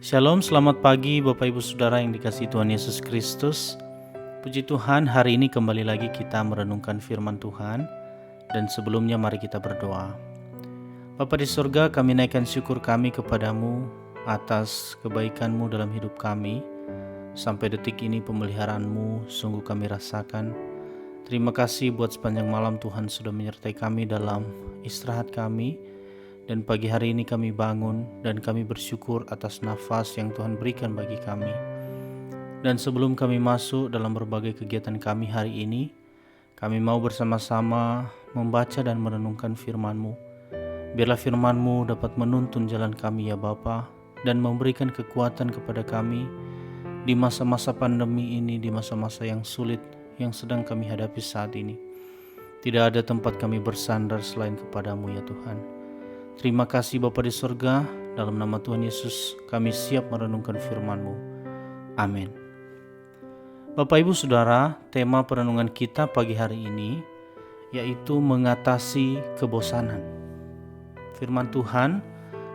Shalom, selamat pagi Bapak Ibu Saudara yang dikasihi Tuhan Yesus Kristus. Puji Tuhan, hari ini kembali lagi kita merenungkan firman Tuhan. Dan sebelumnya mari kita berdoa. Bapa di surga, kami naikkan syukur kami kepadamu atas kebaikan-Mu dalam hidup kami. Sampai detik ini pemeliharaanmu sungguh kami rasakan. Terima kasih buat sepanjang malam Tuhan sudah menyertai kami dalam istirahat kami. Dan pagi hari ini kami bangun dan kami bersyukur atas nafas yang Tuhan berikan bagi kami. Dan sebelum kami masuk dalam berbagai kegiatan kami hari ini, kami mau bersama-sama membaca dan merenungkan firman-Mu. Biarlah firman-Mu dapat menuntun jalan kami ya Bapa, dan memberikan kekuatan kepada kami di masa-masa pandemi ini, di masa-masa yang sulit yang sedang kami hadapi saat ini. Tidak ada tempat kami bersandar selain kepadamu ya Tuhan. Terima kasih Bapa di surga, dalam nama Tuhan Yesus kami siap merenungkan firman-Mu. Amin. Bapak Ibu Saudara, tema perenungan kita pagi hari ini yaitu mengatasi kebosanan. Firman Tuhan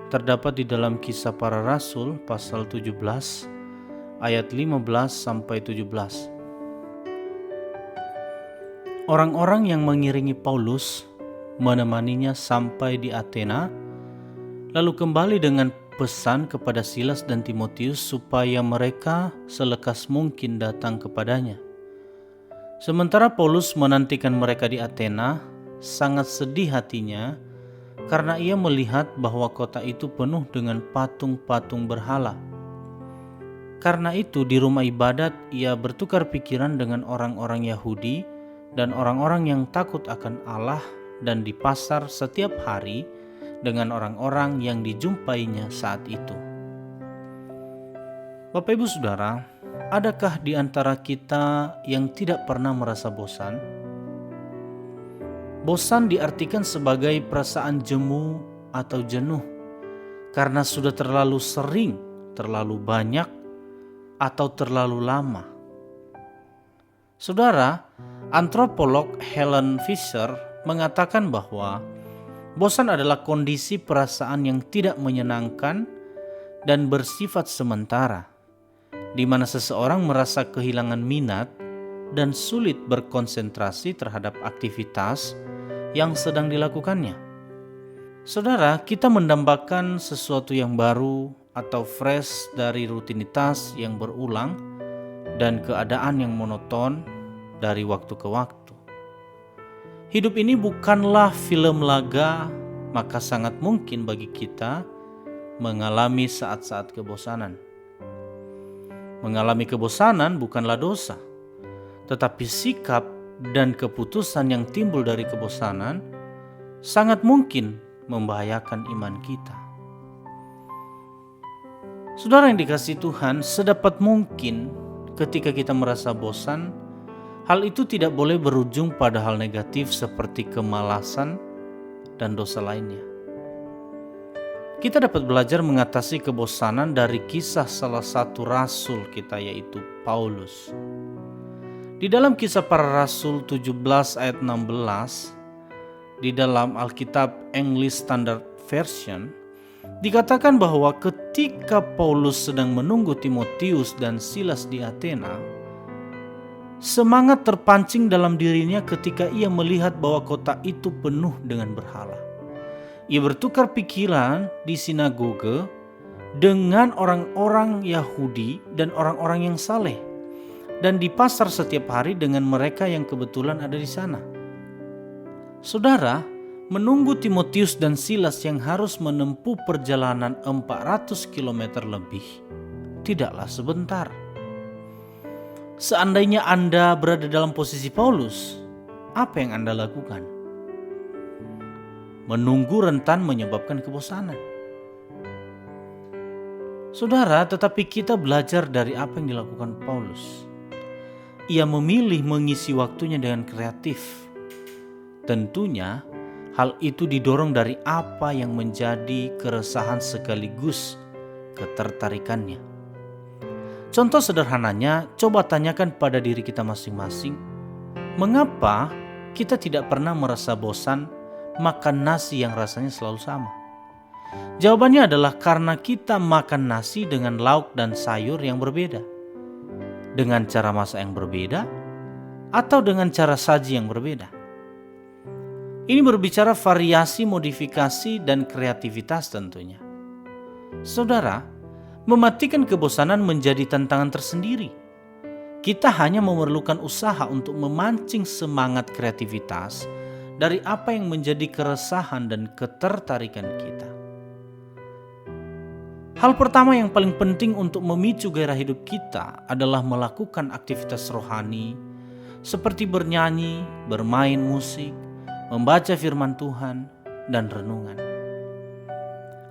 terdapat di dalam Kisah Para Rasul pasal 17 ayat 15 sampai 17. Orang-orang yang mengiringi Paulus menemaninya sampai di Athena, lalu kembali dengan pesan kepada Silas dan Timotius supaya mereka selekas mungkin datang kepadanya. Sementara Paulus menantikan mereka di Athena, sangat sedih hatinya karena ia melihat bahwa kota itu penuh dengan patung-patung berhala. Karena itu di rumah ibadat ia bertukar pikiran dengan orang-orang Yahudi dan orang-orang yang takut akan Allah, dan di pasar setiap hari dengan orang-orang yang dijumpainya saat itu. Bapak Ibu Saudara, adakah di antara kita yang tidak pernah merasa bosan? Bosan diartikan sebagai perasaan jemu atau jenuh karena sudah terlalu sering, terlalu banyak, atau terlalu lama. Saudara, antropolog Helen Fisher mengatakan bahwa bosan adalah kondisi perasaan yang tidak menyenangkan dan bersifat sementara, di mana seseorang merasa kehilangan minat dan sulit berkonsentrasi terhadap aktivitas yang sedang dilakukannya. Saudara, kita mendambakan sesuatu yang baru atau fresh dari rutinitas yang berulang dan keadaan yang monoton dari waktu ke waktu. Hidup ini bukanlah film laga, maka sangat mungkin bagi kita mengalami saat-saat kebosanan. Mengalami kebosanan bukanlah dosa, tetapi sikap dan keputusan yang timbul dari kebosanan sangat mungkin membahayakan iman kita. Saudara yang dikasihi Tuhan, sedapat mungkin ketika kita merasa bosan, hal itu tidak boleh berujung pada hal negatif seperti kemalasan dan dosa lainnya. Kita dapat belajar mengatasi kebosanan dari kisah salah satu rasul kita, yaitu Paulus. Di dalam Kisah Para Rasul 17 ayat 16, di dalam Alkitab English Standard Version, dikatakan bahwa ketika Paulus sedang menunggu Timotius dan Silas di Athena, semangat terpancing dalam dirinya ketika ia melihat bahwa kota itu penuh dengan berhala. Ia bertukar pikiran di sinagoge dengan orang-orang Yahudi dan orang-orang yang saleh, dan di pasar setiap hari dengan mereka yang kebetulan ada di sana. Saudara, menunggu Timotius dan Silas yang harus menempuh perjalanan 400 km lebih tidaklah sebentar. Seandainya Anda berada dalam posisi Paulus, apa yang Anda lakukan? Menunggu rentan menyebabkan kebosanan. Saudara, tetapi kita belajar dari apa yang dilakukan Paulus. Ia memilih mengisi waktunya dengan kreatif. Tentunya, hal itu didorong dari apa yang menjadi keresahan sekaligus ketertarikannya. Contoh sederhananya, coba tanyakan pada diri kita masing-masing, mengapa kita tidak pernah merasa bosan makan nasi yang rasanya selalu sama? Jawabannya adalah karena kita makan nasi dengan lauk dan sayur yang berbeda, dengan cara masak yang berbeda, atau dengan cara saji yang berbeda. Ini berbicara variasi, modifikasi, dan kreativitas tentunya. Saudara, mematikan kebosanan menjadi tantangan tersendiri. Kita hanya memerlukan usaha untuk memancing semangat kreativitas dari apa yang menjadi keresahan dan ketertarikan kita. Hal pertama yang paling penting untuk memicu gairah hidup kita adalah melakukan aktivitas rohani seperti bernyanyi, bermain musik, membaca firman Tuhan, dan renungan.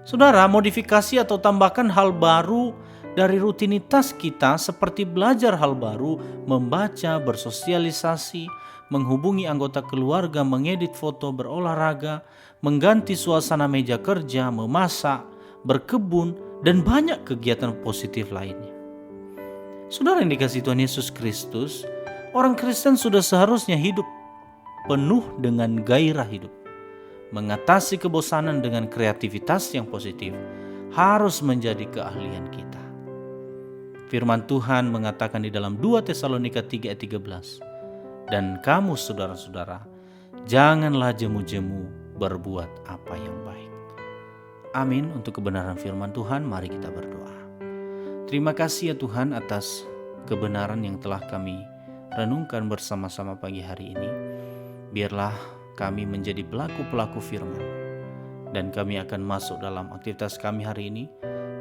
Saudara, modifikasi atau tambahkan hal baru dari rutinitas kita seperti belajar hal baru, membaca, bersosialisasi, menghubungi anggota keluarga, mengedit foto, berolahraga, mengganti suasana meja kerja, memasak, berkebun, dan banyak kegiatan positif lainnya. Saudara yang dikasihi Tuhan Yesus Kristus, orang Kristen sudah seharusnya hidup penuh dengan gairah hidup. Mengatasi kebosanan dengan kreativitas yang positif harus menjadi keahlian kita. Firman Tuhan mengatakan di dalam 2 Tesalonika 3 ayat 13, "Dan kamu saudara-saudara, janganlah jemu-jemu berbuat apa yang baik." Amin. Untuk kebenaran firman Tuhan, mari kita berdoa. Terima kasih ya Tuhan atas kebenaran yang telah kami renungkan bersama-sama pagi hari ini. Biarlah kami menjadi pelaku-pelaku firman, dan kami akan masuk dalam aktivitas kami hari ini.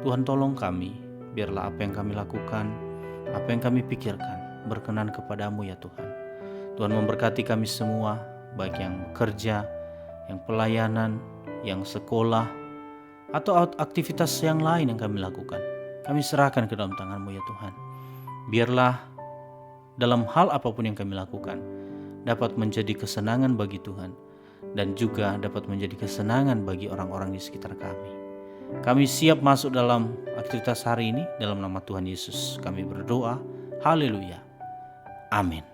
Tuhan tolong kami, biarlah apa yang kami lakukan, apa yang kami pikirkan berkenan kepadamu ya Tuhan. Tuhan memberkati kami semua, baik yang kerja, yang pelayanan, yang sekolah, atau aktivitas yang lain yang kami lakukan. Kami serahkan ke dalam tangan-Mu ya Tuhan. Biarlah dalam hal apapun yang kami lakukan dapat menjadi kesenangan bagi Tuhan, dan juga dapat menjadi kesenangan bagi orang-orang di sekitar kami. Kami siap masuk dalam aktivitas hari ini. Dalam nama Tuhan Yesus kami berdoa. Haleluya. Amin.